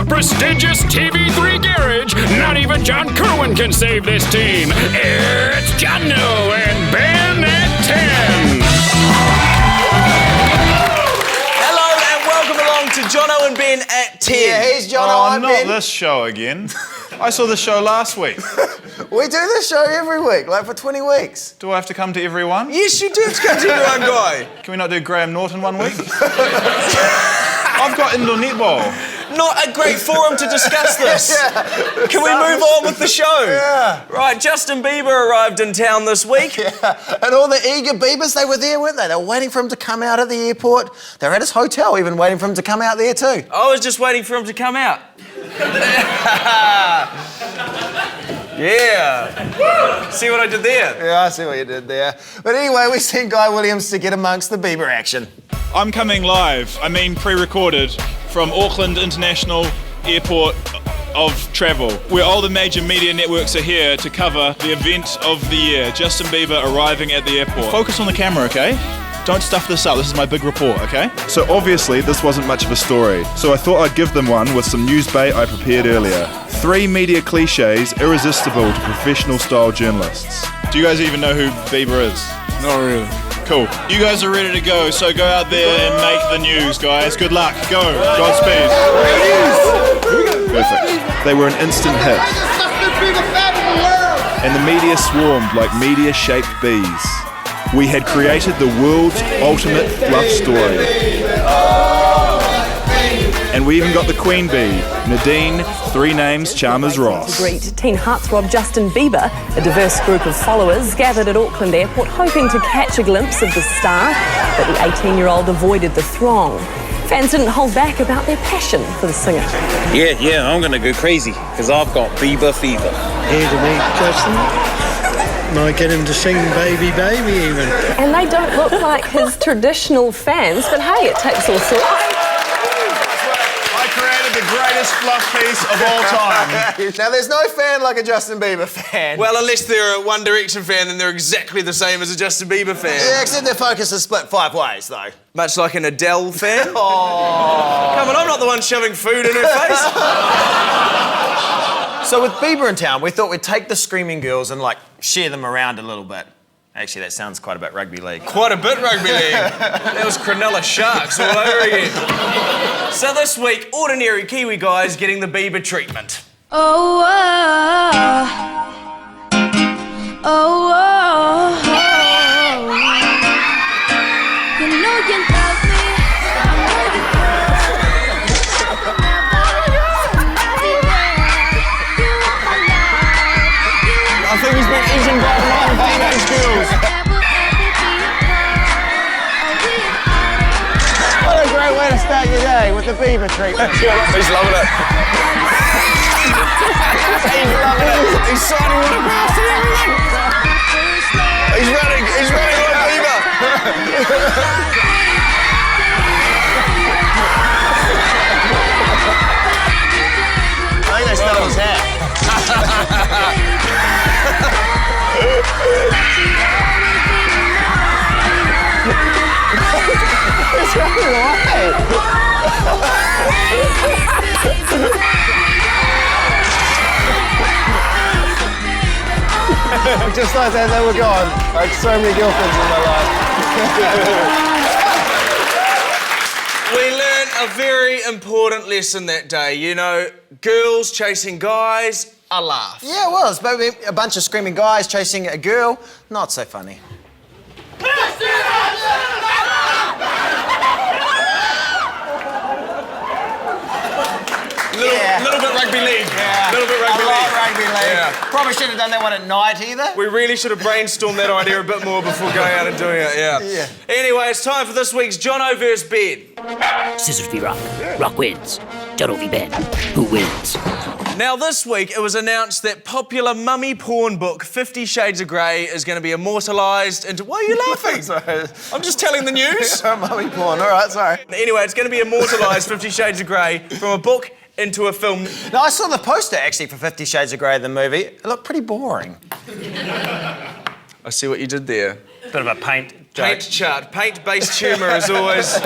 the prestigious TV3 garage, not even John Kerwin can save this team. It's Jono and Ben at 10. Hello and welcome along to Jono and Ben at 10. Yeah, here's Jono and Ben. Not this show again. I saw this show last week. We do this show every week, like for 20 weeks. Do I have to come to every one? Yes, you do have to come to everyone, guy. Can we not do Graham Norton one week? I've got indoor netball. Not a great forum to discuss this. Yeah. Can we move on with the show? Yeah. Right, Justin Bieber arrived in town this week. Yeah. And all the eager Biebers, they were there, weren't they? They were waiting for him to come out at the airport. They were at his hotel, even waiting for him to come out there too. I was just waiting for him to come out. Yeah. See what I did there? Yeah, I see what you did there. But anyway, we sent Guy Williams to get amongst the Bieber action. I'm coming live, pre-recorded, from Auckland International Airport of Travel, where all the major media networks are here to cover the event of the year, Justin Bieber arriving at the airport. Focus on the camera, okay? Don't stuff this up, this is my big report, okay? So obviously this wasn't much of a story, so I thought I'd give them one with some news bait I prepared earlier. 3 media cliches irresistible to professional style journalists. Do you guys even know who Bieber is? Not really. Cool. You guys are ready to go, so go out there and make the news, guys. Good luck. Go. Godspeed. Perfect. They were an instant hit. And the media swarmed like media-shaped bees. We had created the world's ultimate fluff story. And we even got the queen bee, Nadine, 3 names Chalmers Ross. To greet teen heartthrob Justin Bieber, a diverse group of followers gathered at Auckland Airport hoping to catch a glimpse of the star, but the 18-year-old avoided the throng. Fans didn't hold back about their passion for the singer. Yeah, I'm gonna go crazy, because I've got Bieber fever. Here to meet Justin. Might get him to sing Baby Baby even. And they don't look like his traditional fans, but hey, it takes all sorts. I created the greatest fluff piece of all time. Now, there's no fan like a Justin Bieber fan. Well, unless they're a One Direction fan, then they're exactly the same as a Justin Bieber fan. Yeah, except their focus is split 5 ways, though. Much like an Adele fan. Oh. Come on, I'm not the one shoving food in her face. So with Bieber in town, we thought we'd take the Screaming Girls and, like, share them around a little bit. Actually, that sounds quite a bit rugby league. Quite a bit rugby league. That was Cronulla Sharks all over again. So this week, ordinary Kiwi guys getting the Bieber treatment. Oh, oh, oh, oh, oh. You know you love me. I think he's been eaten by 9 teenage girls. What a great way to start your day with the Bieber treatment. He's loving it. He's loving it. He's signing autographs and everything. He's running like Bieber. I think they stole his hat. It's running away. Just like that, they were gone. Like so many girlfriends in my life. We learned a very important lesson that day. You know, girls chasing guys, a laugh. Yeah, it was. But a bunch of screaming guys chasing a girl, not so funny. Little bit rugby league. Yeah. Little bit rugby I league. like rugby league. Yeah. Probably shouldn't have done that one at night either. We really should have brainstormed that idea a bit more before going out and doing it, yeah. Anyway, it's time for this week's Jono vs. Ben. Scissors v Rock. Rock wins. Jono v Ben. Who wins? Now this week, it was announced that popular mummy porn book 50 Shades of Grey is going to be immortalised into... Why are you laughing? Sorry. I'm just telling the news. Mummy porn, all right, sorry. Anyway, it's going to be immortalised 50 Shades of Grey from a book into a film. Now, I saw the poster, actually, for 50 Shades of Grey, the movie. It looked pretty boring. I see what you did there. Bit of a paint Paint chart. Paint-based humour is always...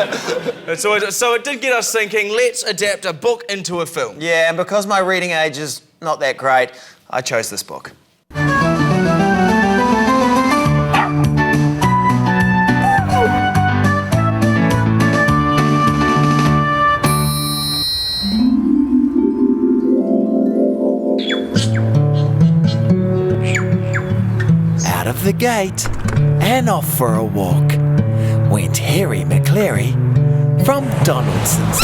it's always... So it did get us thinking, let's adapt a book into a film. Yeah, and because my reading age is not that great, I chose this book. Out of the gate and off for a walk went Harry McCleary from Donaldson's.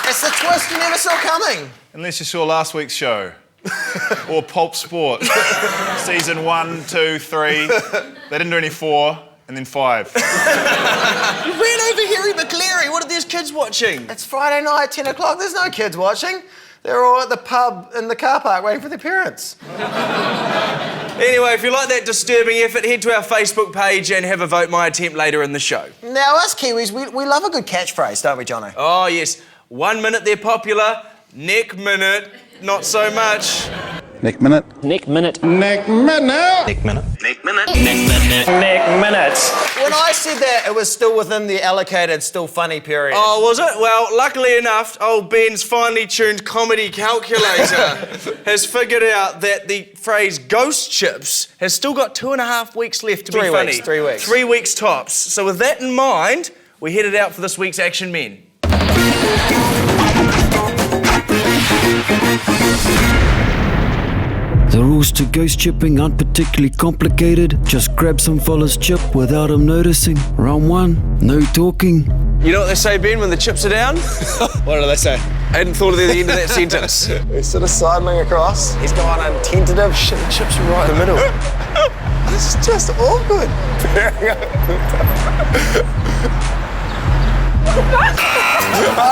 It's the twist you never saw coming. Unless you saw last week's show. Or Pulp Sport. Season 1, 2, 3. They didn't do any 4. And then 5. You ran over Harry McCleary. What are these kids watching? It's Friday night, 10 o'clock. There's no kids watching. They're all at the pub in the car park waiting for their parents. Anyway, if you like that disturbing effort, head to our Facebook page and have a vote my attempt later in the show. Now, us Kiwis, we love a good catchphrase, don't we, Jono? Oh, yes. 1 minute they're popular, neck minute, not so much. Neck minute. Nick minute. Neck minute. Nick minute. Nick minute. Nick minute. Nick minutes. When I said that, it was still within the allocated, still funny period. Oh, was it? Well, luckily enough, old Ben's finely tuned comedy calculator has figured out that the phrase ghost chips has still got 2.5 weeks left to be funny. 3 weeks. 3 weeks tops. So with that in mind, we headed out for this week's Action Men. The rules to ghost chipping aren't particularly complicated. Just grab some fella's chip without him noticing. Round 1, no talking. You know what they say, Ben, when the chips are down? What do they say? I hadn't thought of the end of that sentence. He's sort of sidling across. He's gone on tentative. Shit, the chips are right in the middle. This is just awkward.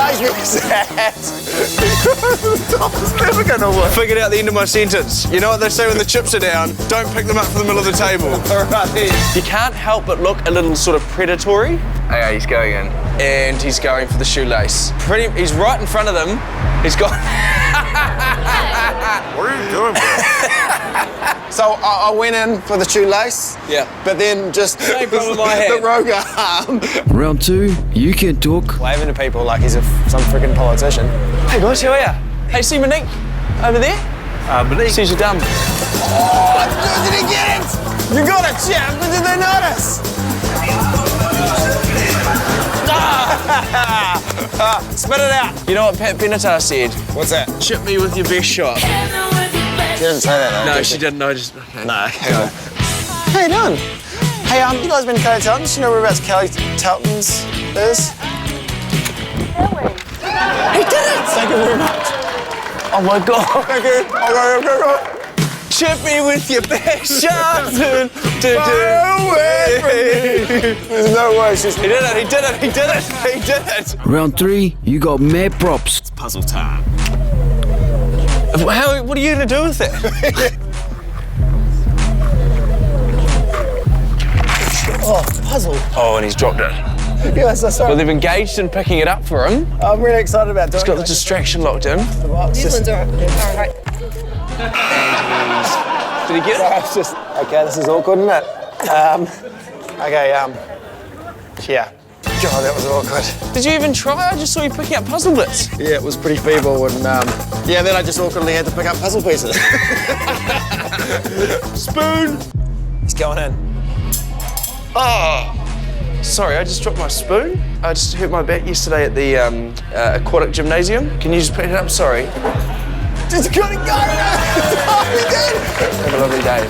He's really sad. The top is never going to work. Figured out the end of my sentence. You know what they say when the chips are down? Don't pick them up from the middle of the table. All right, then. You can't help but look a little sort of predatory. Okay, he's going in. And he's going for the shoelace. He's right in front of them. He's got... What are you doing, bro? So I went in for the shoelace. Yeah. But then just Same problem I had. the Roger arm. Round 2, you can talk. Waving to people like he's some freaking politician. Hey guys, how are you? Hey, see Monique over there? Monique. Sees you dumb. Oh, did he get it? You got it, champ. Did they notice? Spit it out. You know what Pat Benatar said? What's that? Chip me with your best shot. She didn't say that, though. No, she didn't. No, just... Okay. No, okay. How you doing? Hey, you guys been to Kelly Telton's? You know whereabouts Kelly Telton's is? He did it! Thank you very much. Oh my God. Thank you. Okay. Chip me with your best shot. There's no way she's... He did it. Round 3, you got mad props. It's puzzle time. What are you going to do with it? Oh, puzzle. Oh, and he's dropped it. Yeah, so sorry. Well, they've engaged in picking it up for him. I'm really excited about doing it. He's got the distraction locked in. These ones are all right. Did he get it? It's just, okay, this is awkward, isn't it? Yeah. God, that was awkward. Did you even try? I just saw you picking up puzzle bits. Yeah, it was pretty feeble, and yeah, then I just awkwardly had to pick up puzzle pieces. Spoon. He's going in. Oh, sorry, I just dropped my spoon. I just hurt my back yesterday at the aquatic gymnasium. Can you just pick it up? Sorry. Just got it going. Oh, he did. Have a lovely day.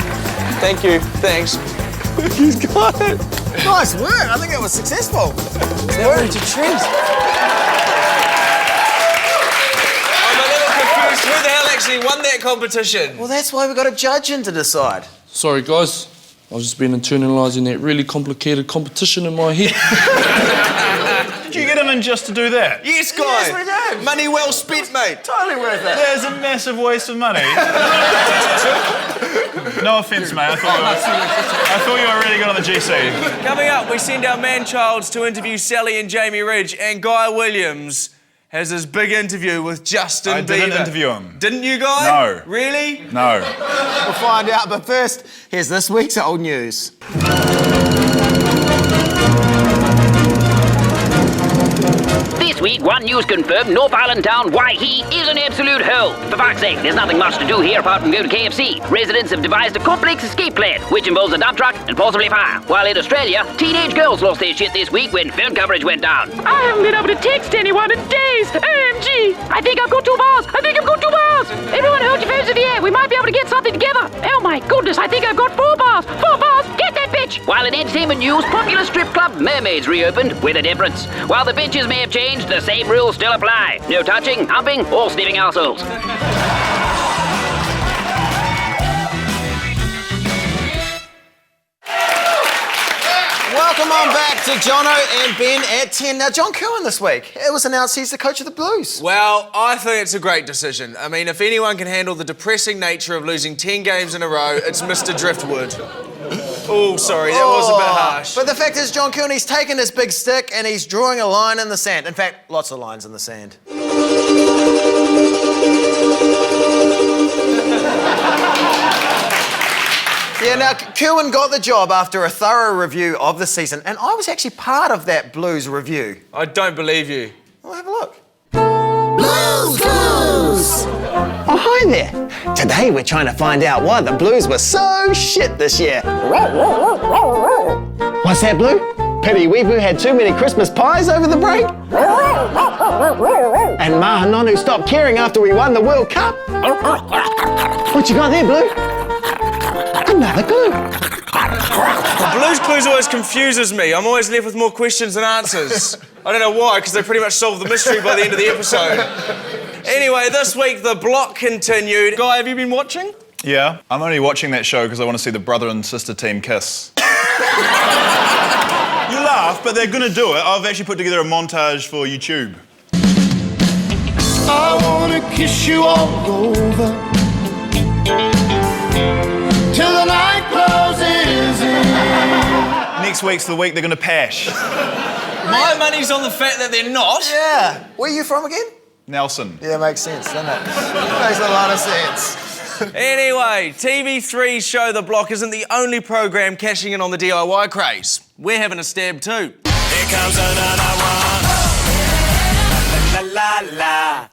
Thank you. Thanks. He's got it. Nice work. I think it was successful. That went to treat. I'm a little confused. Who the hell actually won that competition? Well, that's why we got a judge in to decide. Sorry, guys. I've just been internalising that really complicated competition in my head. Did you get him in just to do that? Yes, Guy. Yes, we did. Money well spent, mate. Totally worth it. There's a massive waste of money. No offence, mate. I thought you were really good on the GC. Coming up, we send our man-childs to interview Sally and Jamie Ridge, and Guy Williams has his big interview with Justin Bieber. I didn't interview him. Didn't you, Guy? No. Really? No. We'll find out, but first, here's this week's old news. This week, one news confirmed North Island town Waihee is an absolute hell. For fuck's sake, there's nothing much to do here apart from go to KFC. Residents have devised a complex escape plan, which involves a dump truck and possibly fire. While in Australia, teenage girls lost their shit this week when phone coverage went down. I haven't been able to text anyone in days. OMG. I think I've got 2 bars. Everyone hold your phones in the air. We might be able to get something together. Oh my goodness, I think I've got 4 bars. 4 bars. Get that bitch. While in entertainment news, popular strip club Mermaids reopened with a difference. While the bitches may have changed, the same rules still apply. No touching, humping, or sniffing assholes. Welcome on back to Jono and Ben at 10. Now, John Kirwan this week, it was announced he's the coach of the Blues. Well, I think it's a great decision. I mean, if anyone can handle the depressing nature of losing 10 games in a row, it's Mr. Driftwood. Oh, sorry, that was a bit harsh. But the fact is, John Kirwan, he's taken his big stick and he's drawing a line in the sand. In fact, lots of lines in the sand. Yeah, now, Kirwan got the job after a thorough review of the season, and I was actually part of that Blues review. I don't believe you. Well, have a look. Blues! Oh, hi there. Today we're trying to find out why the Blues were so shit this year. What's that, Blue? Pity Weepu had too many Christmas pies over the break? And Mahanonu stopped caring after we won the World Cup? What you got there, Blue? Another clue. The Blues Clues always confuses me. I'm always left with more questions than answers. I don't know why, because they pretty much solved the mystery by the end of the episode. Anyway, this week the block continued. Guy, have you been watching? Yeah, I'm only watching that show because I want to see the brother and sister team kiss. You laugh, but they're gonna do it. I've actually put together a montage for YouTube. I wanna kiss you all over till the night closes in. Next week's the week they're gonna pash. My money's on the fact that they're not. Yeah. Where are you from again? Nelson. Yeah, makes sense, doesn't it? Makes a lot of sense. Anyway, TV3's show The Block isn't the only programme cashing in on the DIY craze. We're having a stab too. Here comes another one. La la la.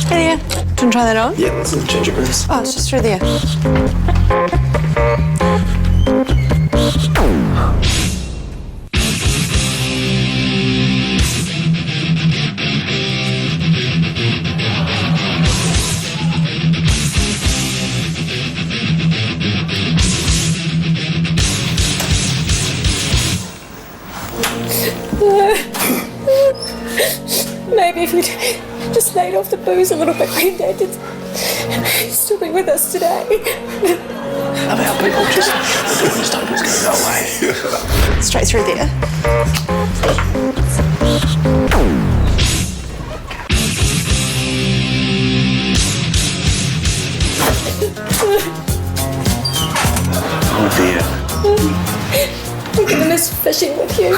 Hey there. Do you want to try that on? Yeah, that's some gingerbreads. Oh, it's just through there. Maybe if you'd just laid off the booze a little bit, Granddad, he'd still be with us today. Love how people just hope it's going to go away. Straight through there. Oh dear. We're going to miss fishing with you.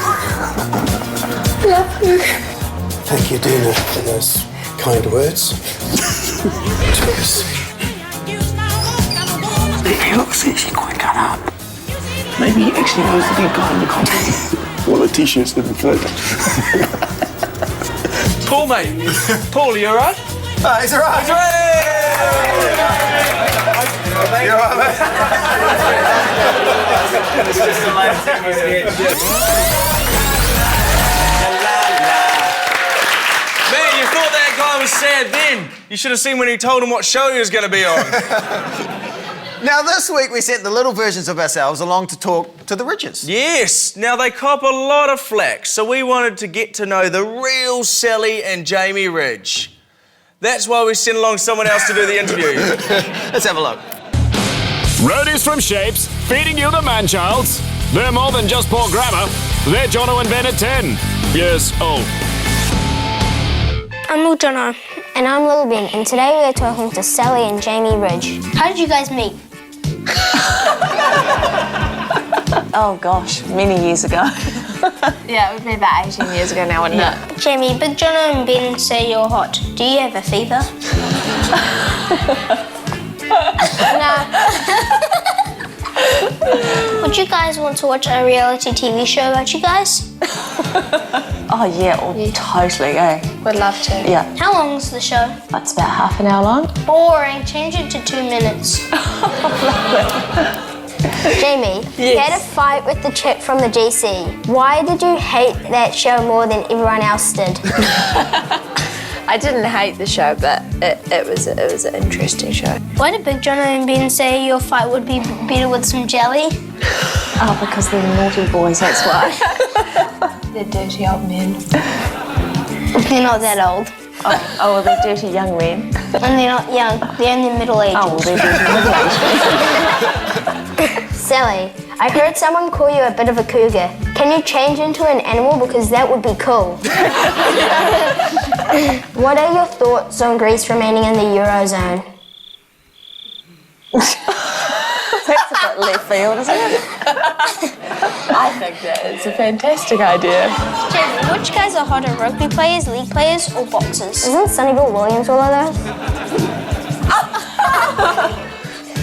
Love you. Thank you, Dina, for those kind words. He looks actually quite cut up. Maybe he actually knows the big guy in the comedy. Well, the t-shirts didn't fit. Paul, mate. Paul, are you alright? He's alright. He's alright. You alright, mate? It's just a line thing with Man, you thought that guy was sad then. You should have seen when he told him what show he was going to be on. Now, this week we sent the little versions of ourselves along to talk to the Ridges. Yes. Now, they cop a lot of flack, so we wanted to get to know the real Sally and Jamie Ridge. That's why we sent along someone else to do the interview. Let's have a look. Roadies from Shapes, feeding you the man-childs. They're more than just poor grammar. They're Jono and Ben at 10 years old. I'm Little Jono. And I'm Little Ben, and today we're talking to Sally and Jamie Ridge. How did you guys meet? Oh gosh, many years ago. Yeah, it would be about 18 years ago now, wouldn't it? Jamie, Big Jono and Ben say you're hot. Do you have a fever? No. Would you guys want to watch a reality TV show about you guys? Oh yeah, totally, eh? Would love to. Yeah. How long is the show? It's about half an hour long. Boring. Change it to 2 minutes. Jamie, you had a fight with the chick from the GC. Why did you hate that show more than everyone else did? I didn't hate the show, but it was an interesting show. Why did Big Jono and Ben say your fight would be better with some jelly? Oh, because they're naughty boys, that's why. They're dirty old men. They're not that old. Oh, well, they're dirty young men. And they're not young, they're only middle-aged. Oh, well, they're dirty middle-aged. Sally, I heard someone call you a bit of a cougar. Can you change into an animal, because that would be cool? What are your thoughts on Greece remaining in the Eurozone? That's a bit left field, isn't it? I think that it's a fantastic idea. Jamie, which guys are hotter, rugby players, league players, or boxers? Isn't Sunnyville Williams all of those?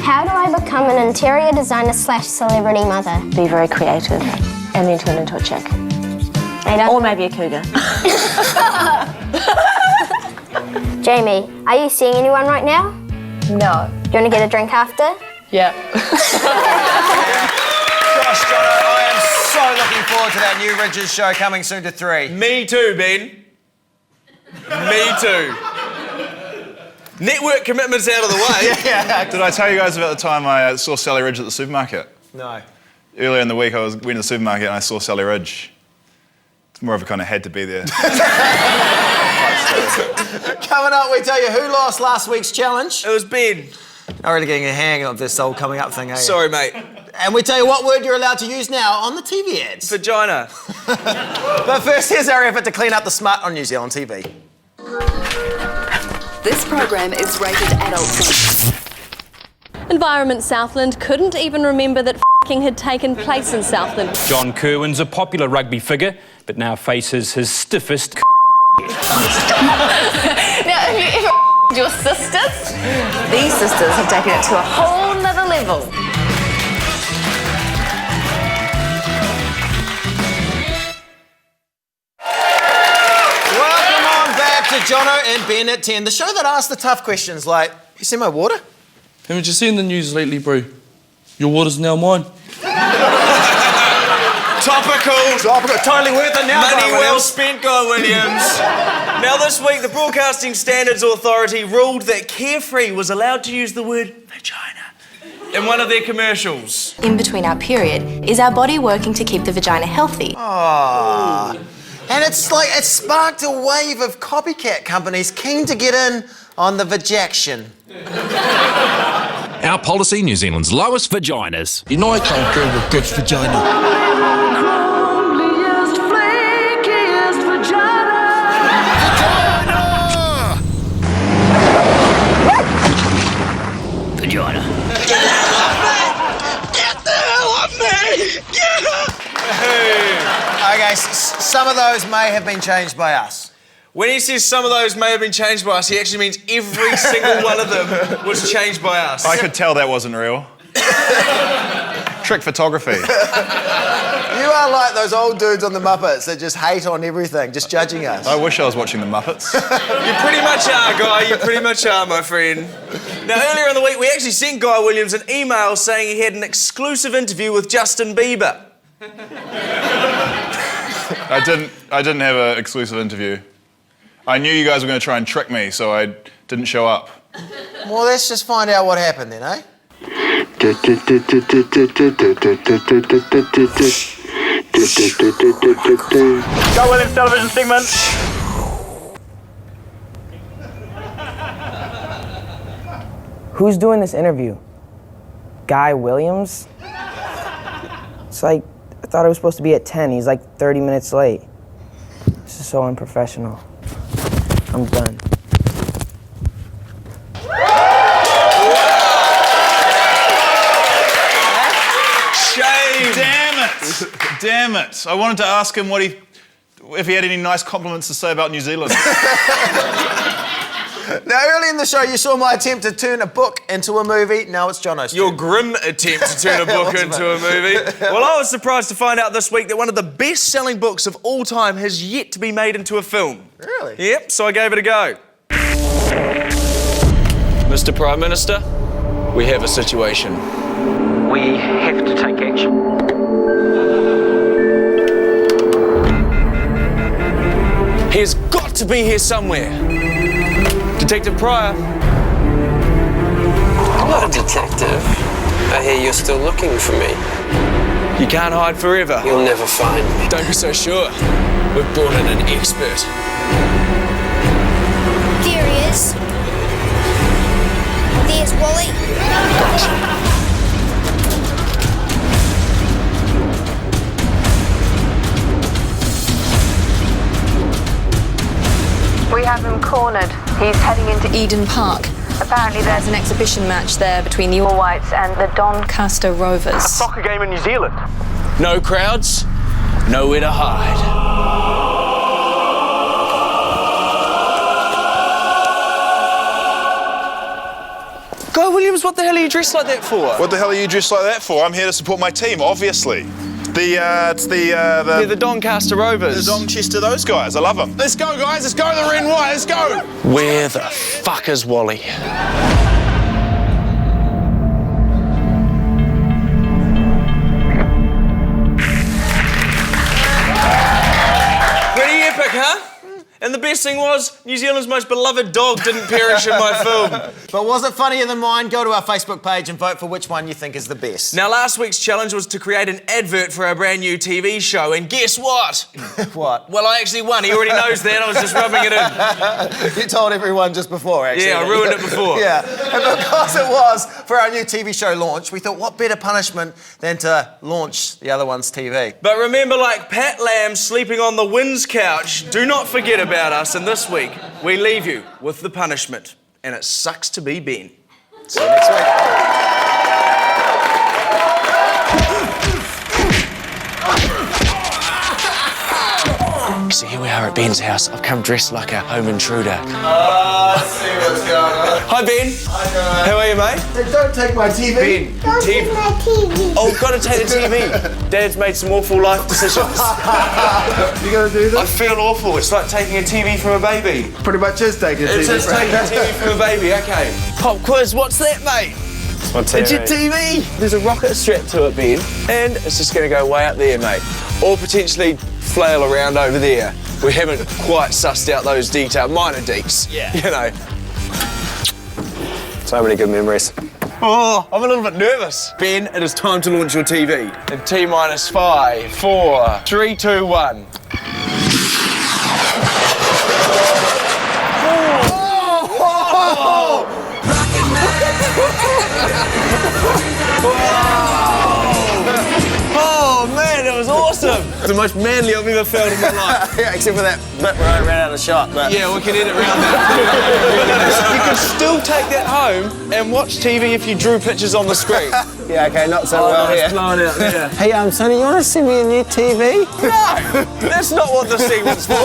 How do I become an interior designer / celebrity mother? Be very creative and then turn into a chick. Or maybe a cougar. Jamie, are you seeing anyone right now? No. Do you want to get a drink after? Yeah. Gosh, Jono, I am so looking forward to that new Ridges show coming soon to 3. Me too, Ben. Me too. Network commitments out of the way. Yeah. Did I tell you guys about the time I saw Sally Ridge at the supermarket? No. Earlier in the week, went to the supermarket and I saw Sally Ridge. It's more of a kind of had to be there. Coming up, we tell you who lost last week's challenge. It was Ben. Not really getting a hang of this whole coming up thing, are you? Sorry, mate. And we tell you what word you're allowed to use now on the TV ads. Vagina. But first, here's our effort to clean up the smut on New Zealand TV. This program is rated adult. Environment Southland couldn't even remember that f***ing had taken place in Southland. John Kerwin's a popular rugby figure, but now faces his stiffest Now, have you ever your sisters? These sisters have taken it to a whole nother level. Welcome on back to Jono and Ben at 10, the show that asks the tough questions like, you see my water? Haven't you seen the news lately, bro? Your water's now mine. Topical. Totally worth it now, Money Guy well Williams. spent, Guy Williams. Now this week, the Broadcasting Standards Authority ruled that Carefree was allowed to use the word vagina in one of their commercials. In between our period, is our body working to keep the vagina healthy? Ah. And it's like it sparked a wave of copycat companies keen to get in on the vajaction. Our policy, New Zealand's lowest vaginas. You know I can't go with good vagina. Vagina. Get the hell off me! Okay, some of those may have been changed by us. When he says some of those may have been changed by us, he actually means every single one of them was changed by us. I could tell that wasn't real. Trick photography. You are like those old dudes on the Muppets that just hate on everything, just judging us. I wish I was watching the Muppets. You pretty much are, Guy. You pretty much are, my friend. Now, earlier in the week, we actually sent Guy Williams an email saying he had an exclusive interview with Justin Bieber. I didn't have an exclusive interview. I knew you guys were going to try and trick me, so I didn't show up. Well, let's just find out what happened then, eh? Go Williams television segment. Who's doing this interview? Guy Williams? It's like, thought it was supposed to be at 10. He's like 30 minutes late. This is so unprofessional. I'm done. Shame! Damn it! I wanted to ask him if he had any nice compliments to say about New Zealand. Now, early in the show, you saw my attempt to turn a book into a movie. Now it's Jono's turn. Your grim attempt to turn a book into a movie. Well, I was surprised to find out this week that one of the best-selling books of all time has yet to be made into a film. Really? Yep, so I gave it a go. Mr. Prime Minister, we have a situation. We have to take action. He's got to be here somewhere. Detective Pryor. I'm not a detective. I hear you're still looking for me. You can't hide forever. You'll never find me. Don't be so sure. We've brought in an expert. There he is. There's Wally. Gotcha. We have him cornered. He's heading into Eden Park. Apparently there's an exhibition match there between the All Whites and the Doncaster Rovers. A soccer game in New Zealand. No crowds, nowhere to hide. Guy Williams, what the hell are you dressed like that for? What the hell are you dressed like that for? I'm here to support my team, obviously. It's the Doncaster Rovers. The Donchester, those guys. I love them. Let's go, guys. Let's go. The red and white. Let's go. Where the fuck is Wally? Pretty epic, huh? And the best thing was, New Zealand's most beloved dog didn't perish in my film. But was it funnier than mine? Go to our Facebook page and vote for which one you think is the best. Now, last week's challenge was to create an advert for our brand new TV show, and guess what? What? Well, I actually won. He already knows that. I was just rubbing it in. You told everyone just before, actually. Yeah, I ruined it before. Yeah, and because it was for our new TV show launch, we thought, what better punishment than to launch the other one's TV? But remember, like Pat Lam sleeping on the wind's couch, do not forget about us, and this week, we leave you with the punishment. And it sucks to be Ben. See you next week. So here we are at Ben's house. I've come dressed like a home intruder. Let's see what's going on. Hi, Ben. Hi, guys. How are you, mate? Hey, don't take my TV. Ben, Don't take my TV. Oh, gotta take the TV. Dad's made some awful life decisions. You gonna do this? I feel awful. It's like taking a TV from a baby. Pretty much is taking a TV. It's just taking a TV from a baby, okay. Pop quiz, what's that, mate? It's your TV. There's a rocket strapped to it, Ben, and it's just gonna go way up there, mate. Or potentially flail around over there. We haven't quite sussed out those minor deets. Yeah. You know. So many good memories. Oh, I'm a little bit nervous. Ben, it is time to launch your TV. In T-minus 5, 4, 3, 2, 1. Oh man, that was awesome! It's the most manly I've ever felt in my life. Yeah, except for that bit where I ran out of shot. But... Yeah, we can edit around that. You can still take that home and watch TV if you drew pictures on the screen. Yeah, okay, not so well here. It's blowing out there. Hey, Sonny, you want to send me a new TV? No, that's not what the segment's for.